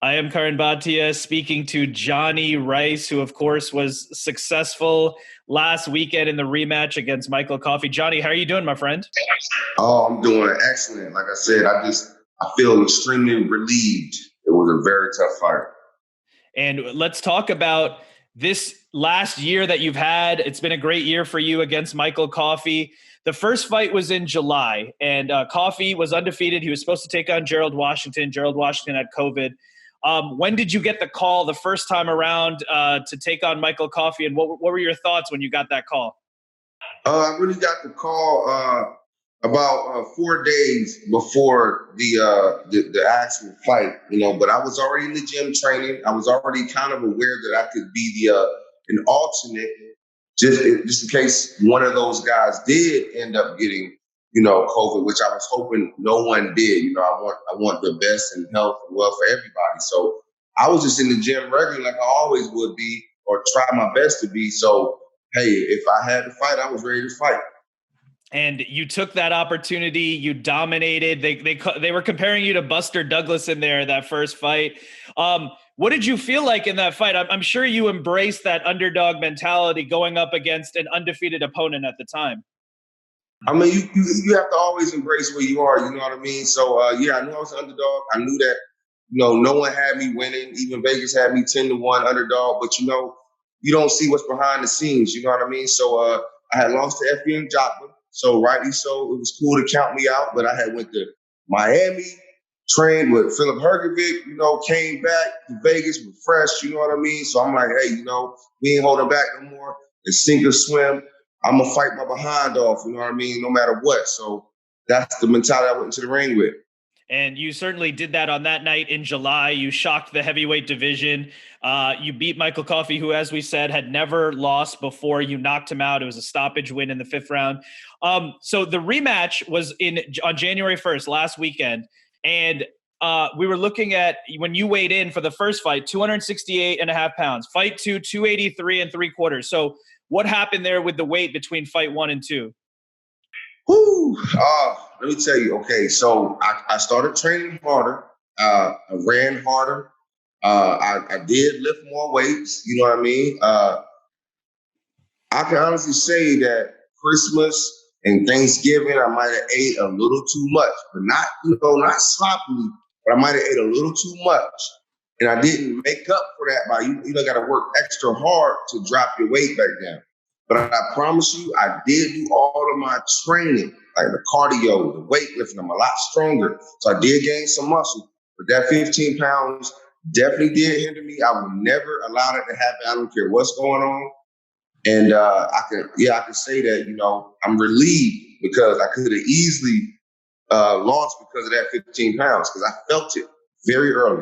I am Curran Bhatia speaking to Jonnie Rice, who, of course, was successful last weekend in the rematch against Michael Coffie. Jonnie, how are you doing, my friend? Oh, I'm doing excellent. Like I said, I feel extremely relieved. It was a very tough fight. And let's talk about this last year that you've had. It's been a great year for you against Michael Coffie. The first fight was in July, and Coffie was undefeated. He was supposed to take on Gerald Washington. Gerald Washington had COVID. When did you get the call the first time around to take on Michael Coffie, and what were your thoughts when you got that call? I really got the call about 4 days before the actual fight, but I was already in the gym training. I was already kind of aware that I could be an alternate just in case one of those guys did end up getting, COVID, which I was hoping no one did. I want the best in health and well for everybody. So I was just in the gym regularly like I always would be, or try my best to be. So hey, if I had to fight, I was ready to fight. And you took that opportunity. You dominated. They were comparing you to Buster Douglas in there that first fight. What did you feel like in that fight? I'm sure you embraced that underdog mentality going up against an undefeated opponent at the time. I mean, you have to always embrace where you are. You know what I mean? So yeah, I knew I was an underdog. I knew that no one had me winning. Even Vegas had me 10-1 underdog. But you don't see what's behind the scenes. You know what I mean? So I had lost to Effie Joppa. So rightly so, it was cool to count me out. But I had went to Miami, trained with Philip Hergovic, came back to Vegas refreshed, you know what I mean? So I'm like, hey, we ain't holding back no more. It's sink or swim. I'm going to fight my behind off, you know what I mean, no matter what. So that's the mentality I went into the ring with. And you certainly did that on that night in July. You shocked the heavyweight division. You beat Michael Coffie, who, as we said, had never lost before. You knocked him out. It was a stoppage win in the fifth round. So the rematch was on January 1st, last weekend. And we were looking at when you weighed in for the first fight, 268 and a half pounds. Fight two, 283 and 3/4. So what happened there with the weight between fight one and two? Whew. Let me tell you. Okay, so I started training harder. I ran harder. I did lift more weights. You know what I mean? I can honestly say that Christmas and Thanksgiving, I might have ate a little too much, but not sloppily, but I might have ate a little too much. And I didn't make up for that by you got to work extra hard to drop your weight back down. But I promise you, I did do all of my training, like the cardio, the weightlifting. I'm a lot stronger. So I did gain some muscle. But that 15 pounds definitely did hinder me. I would never allow that to happen. I don't care what's going on. And I can say that, I'm relieved because I could have easily lost because of that 15 pounds because I felt it very early.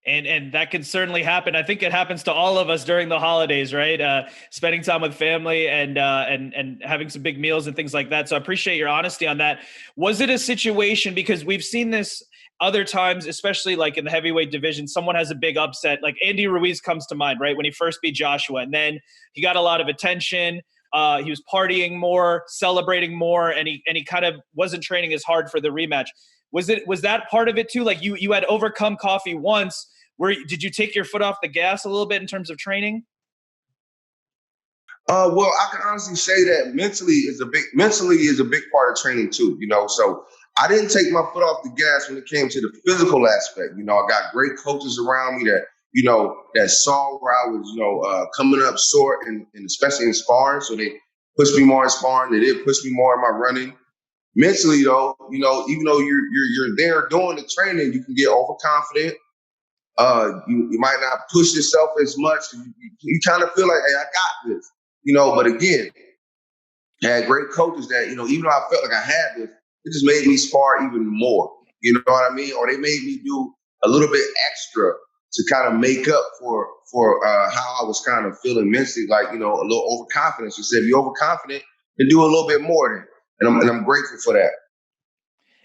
And that can certainly happen. I think it happens to all of us during the holidays, right? Spending time with family and having some big meals and things like that. So I appreciate your honesty on that. Was it a situation, because we've seen this other times, especially like in the heavyweight division, someone has a big upset, like Andy Ruiz comes to mind, right? When he first beat Joshua, and then he got a lot of attention. He was partying more, celebrating more, and he kind of wasn't training as hard for the rematch. Was that part of it too? Like you had overcome Coffie once. Did you take your foot off the gas a little bit in terms of training? Well, I can honestly say that mentally is a big part of training too. So I didn't take my foot off the gas when it came to the physical aspect. I got great coaches around me that saw where I was, coming up short and especially in sparring. So they pushed me more in sparring. They did push me more in my running. Mentally though, even though you're there doing the training, you can get overconfident. You might not push yourself as much. You kind of feel like, hey, I got this, But again, I had great coaches that, even though I felt like I had this, it just made me spar even more. You know what I mean? Or they made me do a little bit extra to kind of make up for how I was kind of feeling mentally, like, a little overconfidence. You said, if you're overconfident, then do a little bit more then. And I'm grateful for that.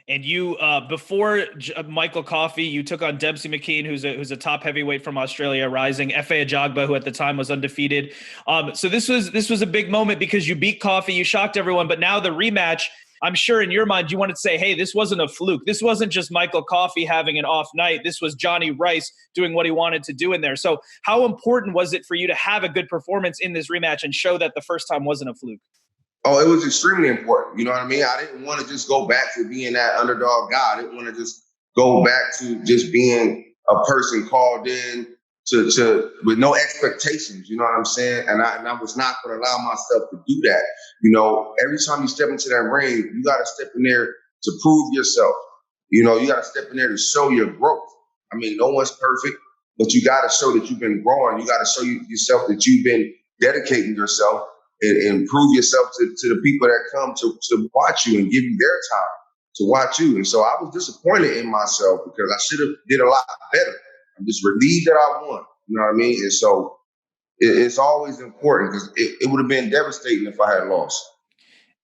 And you, before Michael Coffie, you took on Dempsey McKean, who's a top heavyweight from Australia, rising. Efe Ajagba, who at the time was undefeated. So this was a big moment because you beat Coffie, you shocked everyone. But now the rematch, I'm sure in your mind you wanted to say, hey, this wasn't a fluke. This wasn't just Michael Coffie having an off night. This was Jonnie Rice doing what he wanted to do in there. So how important was it for you to have a good performance in this rematch and show that the first time wasn't a fluke? Oh, it was extremely important. You know what I mean? I didn't want to just go back to being that underdog guy. I didn't want to just go back to just being a person called in to with no expectations. You know what I'm saying? And I was not going to allow myself to do that. You know, every time you step into that ring, you got to step in there to prove yourself. You know, you got to step in there to show your growth. I mean, no one's perfect, but you got to show that you've been growing. You got to show yourself that you've been dedicating yourself and prove yourself to the people that come to watch you and give you their time to watch you. And so I was disappointed in myself because I should have did a lot better. I'm just relieved that I won. You know what I mean? And so it's always important because it would have been devastating if I had lost.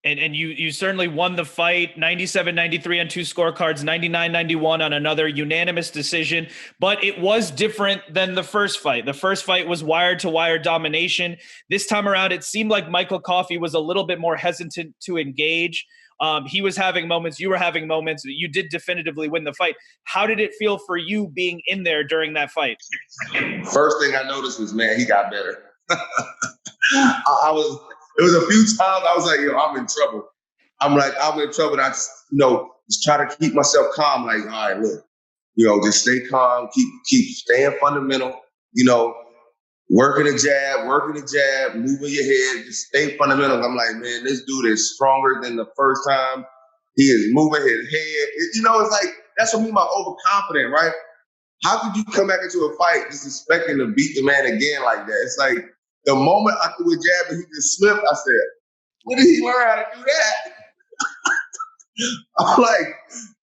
And you certainly won the fight, 97-93 on two scorecards, 99-91 on another unanimous decision. But it was different than the first fight. The first fight was wire-to-wire domination. This time around, it seemed like Michael Coffie was a little bit more hesitant to engage. He was having moments. You were having moments. You did definitively win the fight. How did it feel for you being in there during that fight? First thing I noticed was, man, he got better. It was a few times I was like, yo, I'm in trouble. I'm in trouble. And I just, just try to keep myself calm. Like, all right, look, just stay calm, keep staying fundamental, working the jab, moving your head, just stay fundamental. I'm like, man, this dude is stronger than the first time. He is moving his head. It's like, that's what I mean by overconfident, right? How could you come back into a fight just expecting to beat the man again like that? It's like, the moment I threw a jab and he just slipped, I said, when did he learn how to do that? I'm like,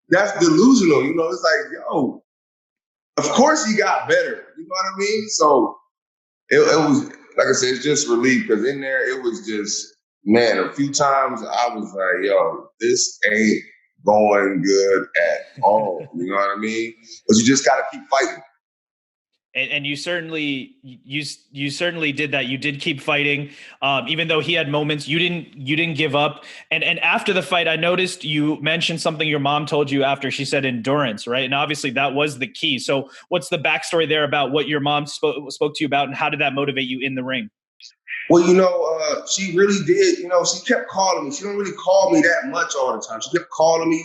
that's delusional. It's like, yo, of course he got better. You know what I mean? So it was, like I said, it's just relief because in there, it was just, man, a few times I was like, yo, this ain't going good at all. You know what I mean? But you just got to keep fighting. And you certainly did that. You did keep fighting, even though he had moments. You didn't give up. And after the fight, I noticed you mentioned something your mom told you after. She said endurance, right? And obviously that was the key. So what's the backstory there about what your mom spoke to you about, and how did that motivate you in the ring? Well, she really did. She kept calling me. She don't really call me that much all the time. She kept calling me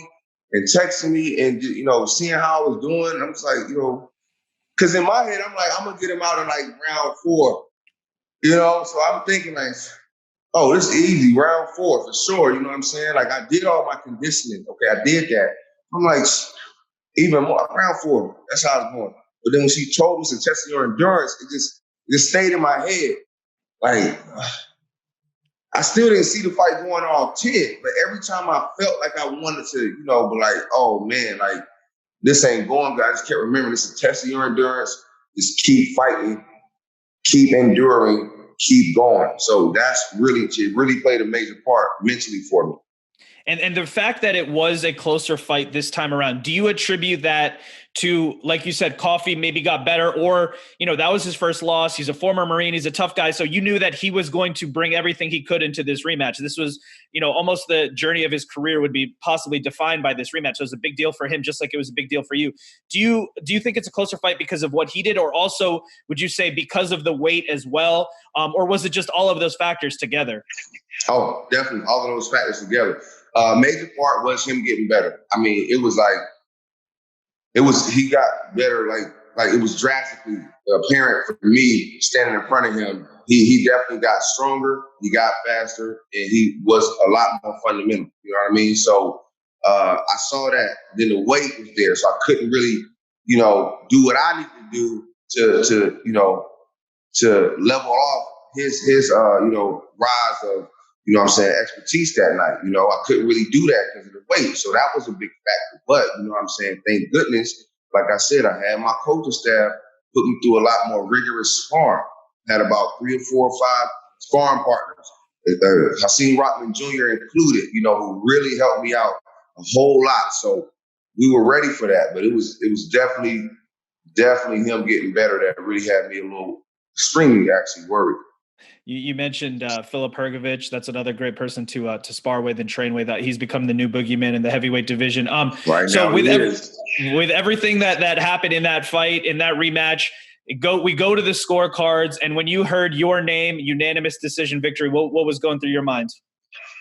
and texting me and seeing how I was doing. And I was like, because in my head, I'm like, I'm going to get him out in like round 4, So I'm thinking like, oh, this is easy, round 4 for sure. You know what I'm saying? Like I did all my conditioning. Okay, I did that. I'm like, even more, round 4, that's how it's going. But then when she told me to test your endurance, it just stayed in my head. Like, I still didn't see the fight going all 10, but every time I felt like I wanted to, be like, oh man, like, this ain't going good. I just kept remembering this is a test of your endurance. Just keep fighting, keep enduring, keep going. So it really played a major part mentally for me. And the fact that it was a closer fight this time around, do you attribute that to, like you said, Coffie maybe got better, or, that was his first loss. He's a former Marine. He's a tough guy. So you knew that he was going to bring everything he could into this rematch. This was, almost the journey of his career would be possibly defined by this rematch. So it was a big deal for him, just like it was a big deal for you. Do you think it's a closer fight because of what he did, or also would you say because of the weight as well? Or was it just all of those factors together? Oh, definitely all of those factors together. Major part was him getting better. I mean, he got better, like it was drastically apparent for me standing in front of him. He definitely got stronger, he got faster, and he was a lot more fundamental. You know what I mean? So I saw that. Then the weight was there, so I couldn't really, do what I need to do to level off his rise of, expertise that night. I couldn't really do that because of the weight. So that was a big factor. But, thank goodness, like I said, I had my coaching staff put me through a lot more rigorous sparring. Had about 3 or 4 or 5 sparring partners. Hakeem Rockman Jr. included, who really helped me out a whole lot. So we were ready for that. But it was definitely him getting better that really had me a little extremely actually worried. You mentioned Filip Hrgović. That's another great person to spar with and train with. He's become the new boogeyman in the heavyweight division. Right So now, with everything that happened in that fight, in that rematch, we go to the scorecards, and when you heard your name, unanimous decision victory, what was going through your mind?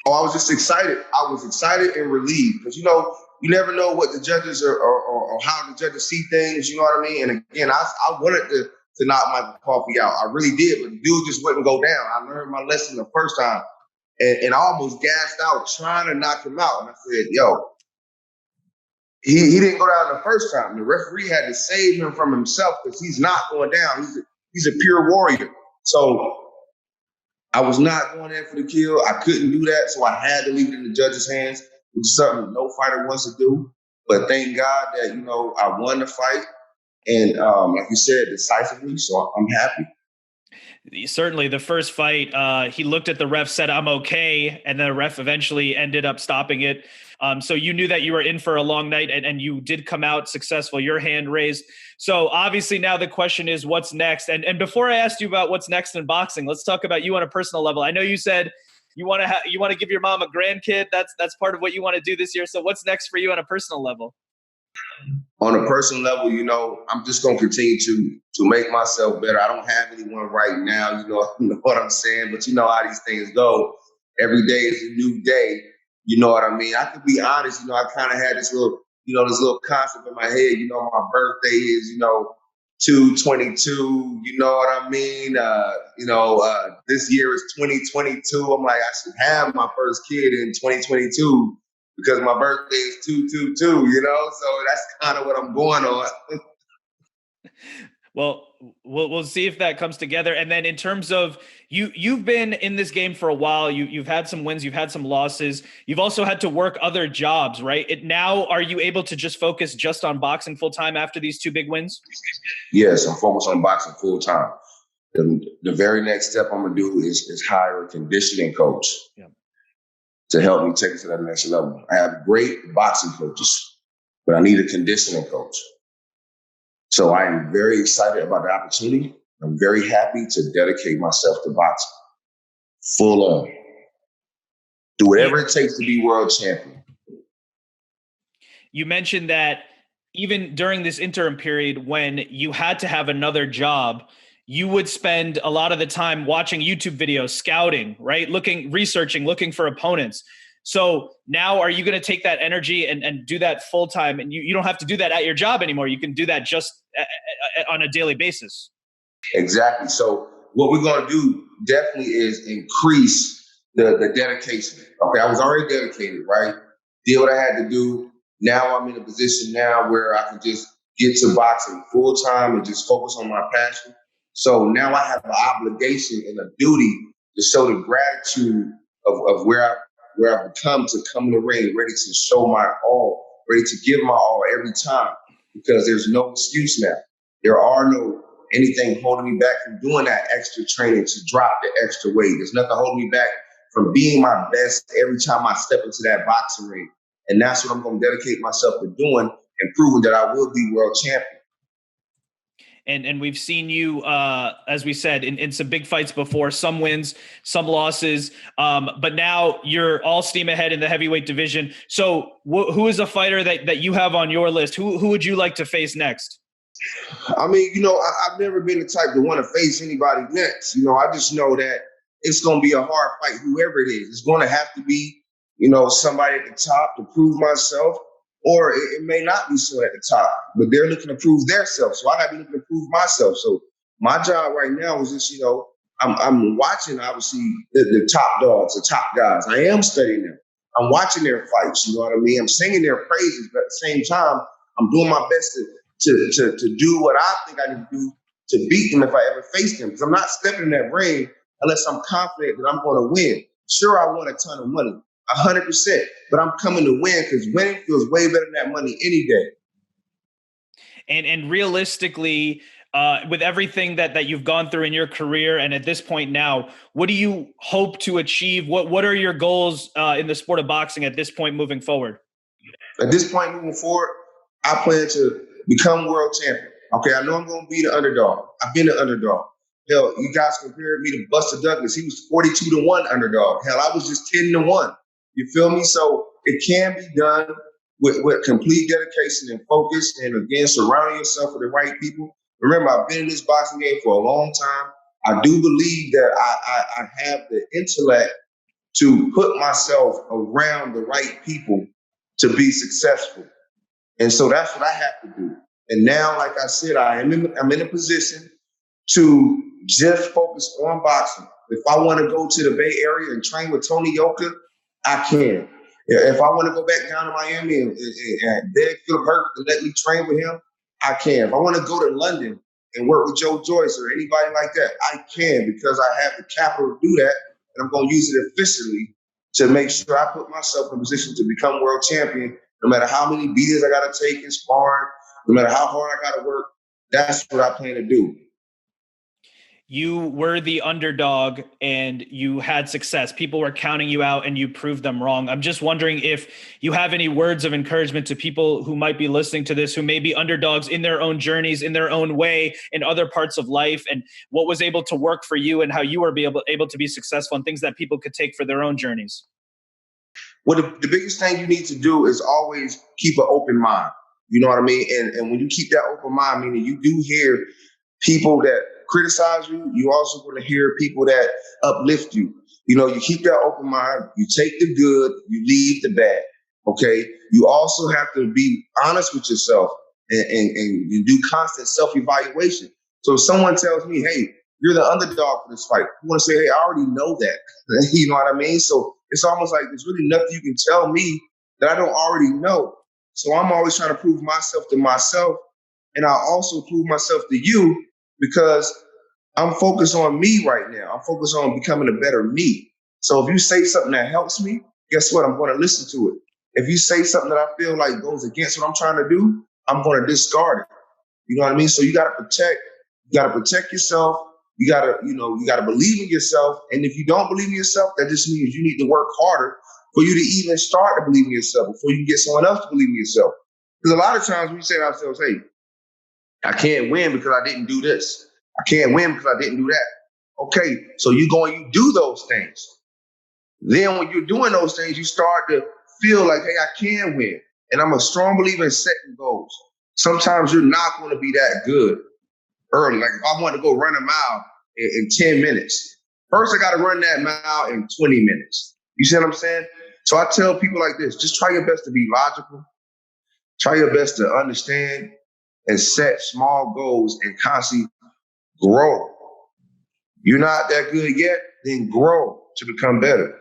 Oh, I was just excited. I was excited and relieved because, you know, you never know what the judges are or how the judges see things. You know what I mean? And again, I wanted to knock Michael Coffie out. I really did, but the dude just wouldn't go down. I learned my lesson the first time, and I almost gassed out trying to knock him out. And I said, yo, he didn't go down the first time. The referee had to save him from himself because he's not going down. He's a pure warrior. So I was not going in for the kill. I couldn't do that, so I had to leave it in the judge's hands, which is something no fighter wants to do. But thank God that, you know, I won the fight, and like you said, decisively. So I'm happy. Certainly, the first fight, he looked at the ref, said, "I'm okay," and the ref eventually ended up stopping it. So you knew that you were in for a long night, and you did come out successful. Your hand raised. So obviously now the question is, what's next? And before I asked you about what's next in boxing, let's talk about you on a personal level. I know you said you want to give your mom a grandkid. That's part of what you want to do this year. So what's next for you on a personal level? On a personal level, you know, I'm just gonna continue to make myself better. I don't have anyone right now, you know what I'm saying, but you know how these things go. Every day is a new day. You know what I mean? I could be honest, you know, I kind of had this little, you know, this little concept in my head. You know, my birthday is, you know, 2/22. You know what I mean? This year is 2022. I'm like, I should have my first kid in 2022 because my birthday is 2/22, you know? So that's kind of what I'm going on. Well, we'll see if that comes together. And then in terms of you've been in this game for a while. You've had some wins, you've had some losses. You've also had to work other jobs, right? Now, are you able to just focus just on boxing full time after these two big wins? Yes, I'm focused on boxing full time. The very next step I'm gonna do is hire a conditioning coach. Yeah. To help me take it to that next level. I have great boxing coaches, but I need a conditioning coach. So I am very excited about the opportunity. I'm very happy to dedicate myself to boxing full on. Do whatever it takes to be world champion. You mentioned that even during this interim period when you had to have another job, you would spend a lot of the time watching YouTube videos, scouting, right? Researching, looking for opponents. So now are you going to take that energy and do that full time? And you don't have to do that at your job anymore. You can do that just on a daily basis. Exactly. So what we're going to do definitely is increase the dedication. Okay. I was already dedicated, right? Did what I had to do. Now I'm in a position now where I can just get to boxing full time and just focus on my passion. So now I have an obligation and a duty to show the gratitude of where I've become to come in the ring, ready to show my all, ready to give my all every time, because there's no excuse now. There are no anything holding me back from doing that extra training to drop the extra weight. There's nothing holding me back from being my best every time I step into that boxing ring. And that's what I'm going to dedicate myself to doing and proving that I will be world champion. And we've seen you, as we said, in some big fights before, some wins, some losses. But now you're all steam ahead in the heavyweight division. So who is a fighter that you have on your list? Who would you like to face next? I mean, you know, I've never been the type to want to face anybody next. You know, I just know that it's going to be a hard fight, whoever it is. It's going to have to be, you know, somebody at the top to prove myself, or it may not be someone at the top, but they're looking to prove themselves. So I got to be looking to prove myself. So my job right now is just, you know, I'm watching, obviously, the top dogs, the top guys. I am studying them. I'm watching their fights, you know what I mean? I'm singing their praises, but at the same time, I'm doing my best to do what I think I need to do to beat them if I ever face them. Because I'm not stepping in that ring unless I'm confident that I'm going to win. Sure, I want a ton of money, 100%, but I'm coming to win because winning feels way better than that money any day. And realistically, with everything that you've gone through in your career and at this point now, what do you hope to achieve? What are your goals in the sport of boxing at this point moving forward? At this point moving forward, I plan to become world champion. Okay, I know I'm going to be the underdog. I've been the underdog. Hell, you guys compared me to Buster Douglas. He was 42-1 underdog. Hell, I was just 10-1. You feel me? So it can be done with complete dedication and focus, and again, surrounding yourself with the right people. Remember, I've been in this boxing game for a long time. I do believe that I have the intellect to put myself around the right people to be successful. And so that's what I have to do. And now, like I said, I'm in a position to just focus on boxing. If I want to go to the Bay Area and train with Tony Yoka, I can. If I want to go back down to Miami and beg Philip Hurt to let me train with him, I can. If I want to go to London and work with Joe Joyce or anybody like that, I can, because I have the capital to do that, and I'm going to use it efficiently to make sure I put myself in a position to become world champion, no matter how many beatings I got to take in sparring, no matter how hard I got to work. That's what I plan to do. You were the underdog and you had success. People were counting you out and you proved them wrong. I'm just wondering if you have any words of encouragement to people who might be listening to this, who may be underdogs in their own journeys, in their own way, in other parts of life, and what was able to work for you and how you were able to be successful, and things that people could take for their own journeys. Well, the biggest thing you need to do is always keep an open mind. You know what I mean? And when you keep that open mind, meaning you do hear people that criticize you, you also going to hear people that uplift you. You know, you keep that open mind, you take the good, you leave the bad. Okay. You also have to be honest with yourself, and you do constant self-evaluation. So if someone tells me, hey, you're the underdog for this fight, I want to say, hey, I already know that. You know what I mean? So it's almost like there's really nothing you can tell me that I don't already know. So I'm always trying to prove myself to myself, and I also prove myself to you, because I'm focused on me right now. I'm focused on becoming a better me. So if you say something that helps me, guess what? I'm going to listen to it. If you say something that I feel like goes against what I'm trying to do, I'm going to discard it. You know what I mean? So you got to protect yourself. You got to believe in yourself. And if you don't believe in yourself, that just means you need to work harder for you to even start to believe in yourself before you can get someone else to believe in yourself. Because a lot of times we say to ourselves, hey, I can't win because I didn't do this. I can't win because I didn't do that. Okay, so you go and you do those things. Then when you're doing those things, you start to feel like, hey, I can win. And I'm a strong believer in setting goals. Sometimes you're not going to be that good early. Like if I want to go run a mile in 10 minutes, first I got to run that mile in 20 minutes. You see what I'm saying? So I tell people like this, just try your best to be logical. Try your best to understand and set small goals and constantly grow. You're not that good yet, then grow to become better.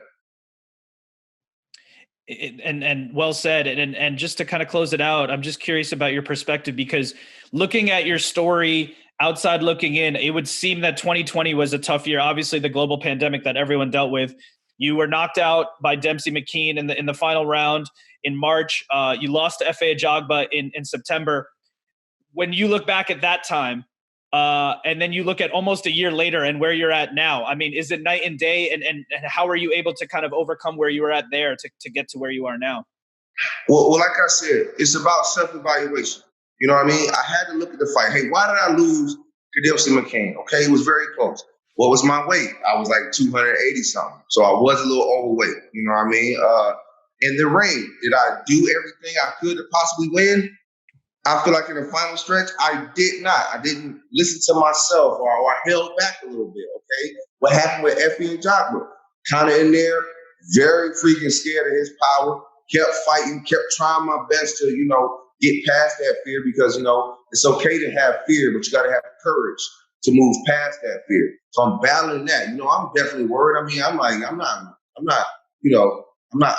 And well said. And just to kind of close it out, I'm just curious about your perspective, because looking at your story outside looking in, it would seem that 2020 was a tough year. Obviously, the global pandemic that everyone dealt with. You were knocked out by Dempsey McKean in the final round in March. You lost to Efe Ajagba in September. When you look back at that time, and then you look at almost a year later and where you're at now, I mean, is it night and day? And how are you able to kind of overcome where you were at there to get to where you are now? Well, like I said, it's about self-evaluation. You know what I mean? I had to look at the fight. Hey, why did I lose to Dempsey McKean? Okay, it was very close. What was my weight? I was like 280 something. So I was a little overweight. You know what I mean? In the ring, did I do everything I could to possibly win? I feel like in the final stretch, I did not. I didn't listen to myself, or I held back a little bit, okay? What happened with Efe Ajagba? Kind of in there, very freaking scared of his power, kept fighting, kept trying my best to, get past that fear, because, it's okay to have fear, but you got to have courage to move past that fear. So I'm battling that. I'm definitely worried. I mean, I'm not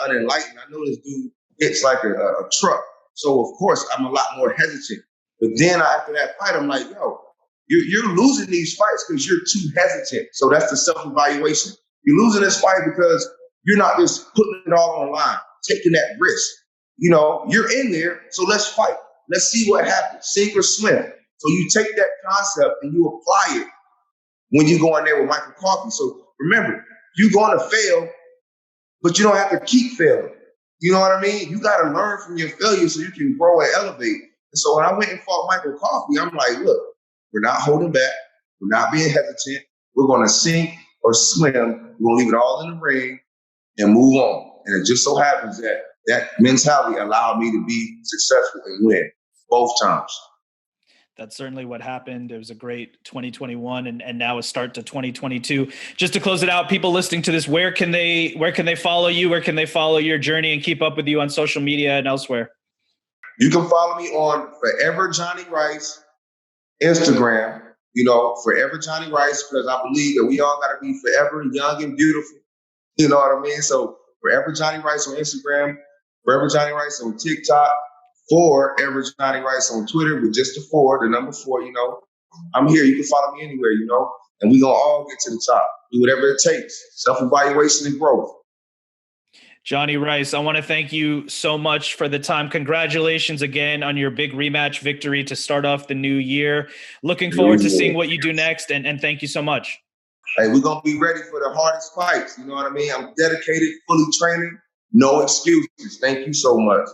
unenlightened. I know this dude hits like a truck. So, of course, I'm a lot more hesitant. But then after that fight, I'm like, yo, you're losing these fights because you're too hesitant. So that's the self-evaluation. You're losing this fight because you're not just putting it all on the line, taking that risk. You're in there, so let's fight. Let's see what happens, sink or swim. So you take that concept and you apply it when you go in there with Michael Coffie. So remember, you're going to fail, but you don't have to keep failing. You know what I mean? You got to learn from your failures so you can grow and elevate. And so when I went and fought Michael Coffie, I'm like, look, we're not holding back. We're not being hesitant. We're going to sink or swim. We're going to leave it all in the ring and move on. And it just so happens that that mentality allowed me to be successful and win both times. That's certainly what happened. It was a great 2021 and now a start to 2022. Just to close it out, people listening to this, where can they follow you? Where can they follow your journey and keep up with you on social media and elsewhere? You can follow me on Forever Jonnie Rice Instagram, Forever Jonnie Rice, because I believe that we all got to be forever young and beautiful. You know what I mean? So Forever Jonnie Rice on Instagram, Forever Jonnie Rice on TikTok, Forever Jonnie Rice on Twitter with just the number 4, I'm here. You can follow me anywhere, and we're going to all get to the top. Do whatever it takes. Self-evaluation and growth. Jonnie Rice, I want to thank you so much for the time. Congratulations again on your big rematch victory to start off the new year. Looking forward to seeing what you do next, and thank you so much. Hey, we're going to be ready for the hardest fights. You know what I mean? I'm dedicated, fully training, no excuses. Thank you so much.